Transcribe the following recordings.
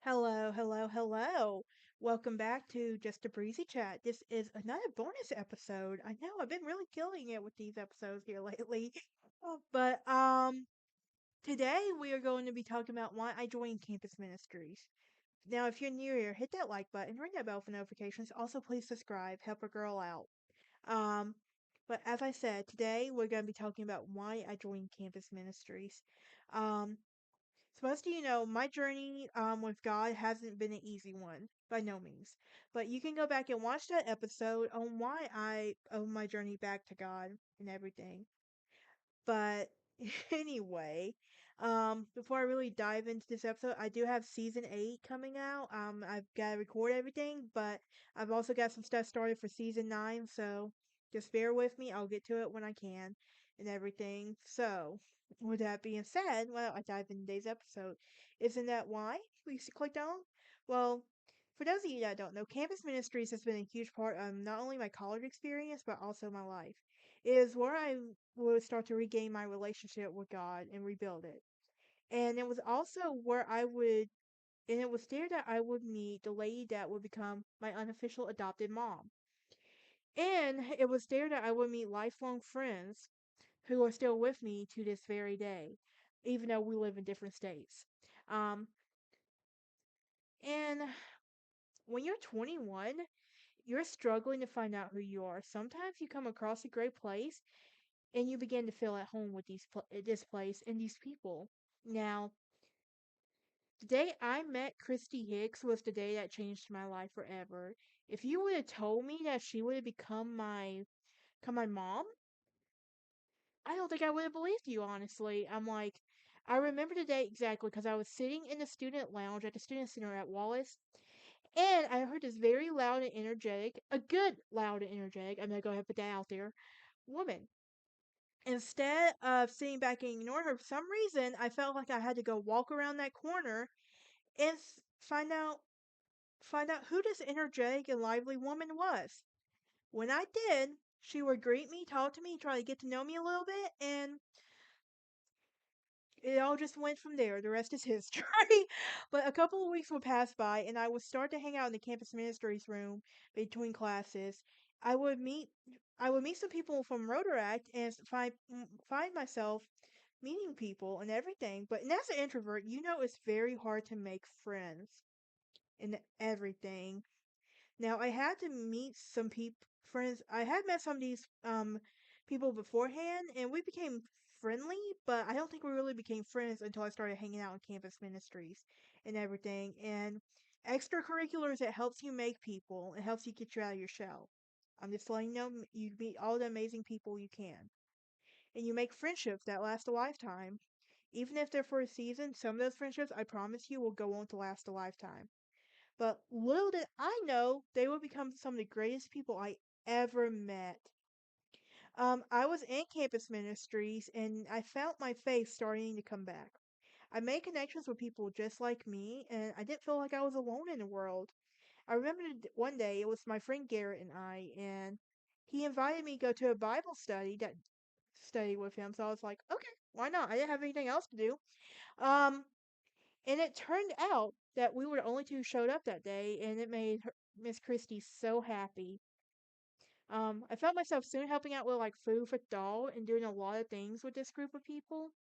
Hello, hello, hello. Welcome back to Just a Breezy Chat. This is another bonus episode. I know I've been really killing it with these episodes here lately. But today we are going to be talking about why I joined Campus Ministries. Now, if you're new here, hit that like button, ring that bell for notifications. Also, please subscribe, help a girl out. Um, but as I said, today we're going to be talking about why I joined Campus Ministries. Um, so most of you know, my journey with God hasn't been an easy one, by no means. But you can go back and watch that episode on why I owe my journey back to God and everything. But anyway, before I really dive into this episode, I do have season 8 coming out. I've got to record everything, but I've also got some stuff started for season 9, so just bear with me. I'll get to it when I can and everything. So, with that being said, well, I dive into today's episode. Isn't that why we clicked on? Well, for those of you that don't know, Campus Ministries has been a huge part of not only my college experience, but also my life. It is where I would start to regain my relationship with God and rebuild it. And it was also where and it was there that I would meet the lady that would become my unofficial adopted mom. And it was there that I would meet lifelong friends who are still with me to this very day, even though we live in different states. Um, and when you're 21, you're struggling to find out who you are. Sometimes you come across a great place and you begin to feel at home with this place and these people. Now, the day I met Christy Hicks was the day that changed my life forever. If you would have told me that she would have become my mom, I don't think I would have believed you, honestly. I remember the day exactly because I was sitting in the student lounge at the student center at Wallace, and I heard this very loud and energetic, a good loud and energetic, I'm gonna go ahead and put that out there, woman. Instead of sitting back and ignoring her, for some reason, I felt like I had to go walk around that corner and find out who this energetic and lively woman was. When I did, she would greet me, talk to me, try to get to know me a little bit, and it all just went from there. The rest is history. But a couple of weeks would pass by, and I would start to hang out in the campus ministries room between classes. I would meet I would meet some people from Rotaract and find myself meeting people and everything. But and as an introvert, you know it's very hard to make friends and everything. Now I had to meet some friends. I had met some of these people beforehand, and we became friendly. But I don't think we really became friends until I started hanging out in campus ministries and everything. And extracurriculars, it helps you make people. It helps you get you out of your shell. I'm just letting you know you meet all the amazing people you can, and you make friendships that last a lifetime. Even if they're for a season, some of those friendships, I promise you, will go on to last a lifetime. But little did I know they would become some of the greatest people I ever met. I was in campus ministries and I felt my faith starting to come back. I made connections with people just like me, and I didn't feel like I was alone in the world. I remember one day it was my friend Garrett and I, and he invited me to go to a Bible study with him. So I was like, okay, why not? I didn't have anything else to do. Um, and it turned out that we were the only two who showed up that day, and it made Miss Christie so happy. I felt myself soon helping out with like food for thought and doing a lot of things with this group of people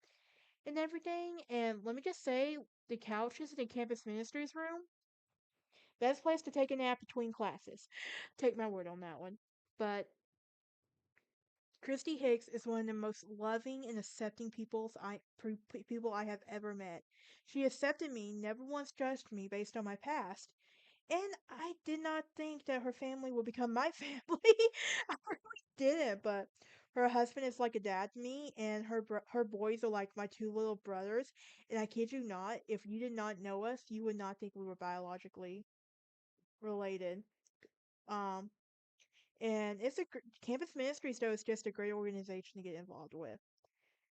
and everything. And let me just say, the couches in the campus ministries room, best place to take a nap between classes. Take my word on that one. But Christy Hicks is one of the most loving and accepting people I have ever met. She accepted me, never once judged me based on my past, and I did not think that her family would become my family. I really didn't, but her husband is like a dad to me, and her boys are like my two little brothers. And I kid you not, if you did not know us, you would not think we were biologically related. Um, and campus ministries though is just a great organization to get involved with.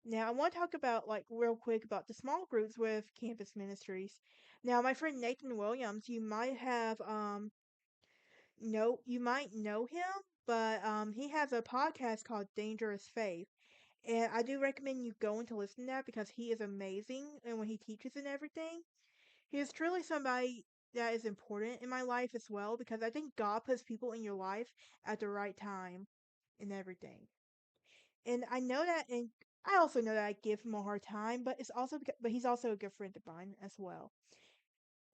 Now, I want to talk about, like, real quick about the small groups with campus ministries. Now, my friend Nathan Williams, you might know him, but he has a podcast called Dangerous Faith. And I do recommend you going to listen to that because he is amazing and when he teaches and everything. He is truly somebody that is important in my life as well because I think God puts people in your life at the right time and everything. And I know that, and I also know that I give him a hard time, but but he's also a good friend of mine as well.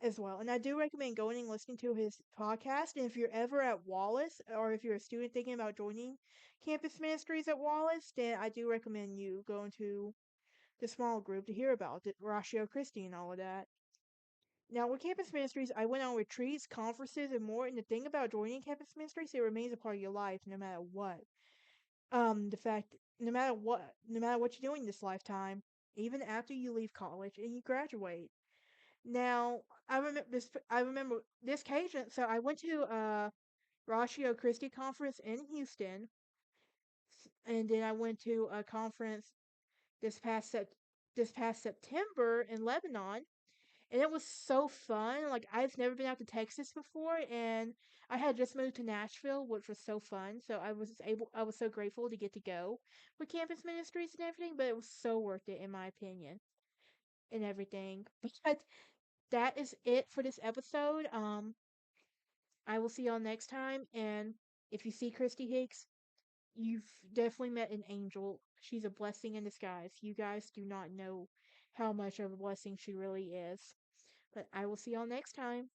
And I do recommend going and listening to his podcast. And if you're ever at Wallace, or if you're a student thinking about joining campus ministries at Wallace, then I do recommend you going to the small group to hear about it, Ratio Christi and all of that. Now, with campus ministries, I went on retreats, conferences, and more. And the thing about joining campus ministries, it remains a part of your life no matter what. The fact, no matter what you're doing this lifetime, even after you leave college and you graduate. Now, I remember this. I remember this occasion. So I went to a Ratio Christi conference in Houston, and then I went to a conference this past Sep- this past September in Lebanon, and it was so fun. Like I've never been out to Texas before, and I had just moved to Nashville, which was so fun. So I was so grateful to get to go with campus ministries and everything. But it was so worth it, in my opinion, and everything. But that is it for this episode. I will see y'all next time, and if you see Christy Hicks, you've definitely met an angel. She's a blessing in disguise. You guys do not know how much of a blessing she really is. But I will see y'all next time.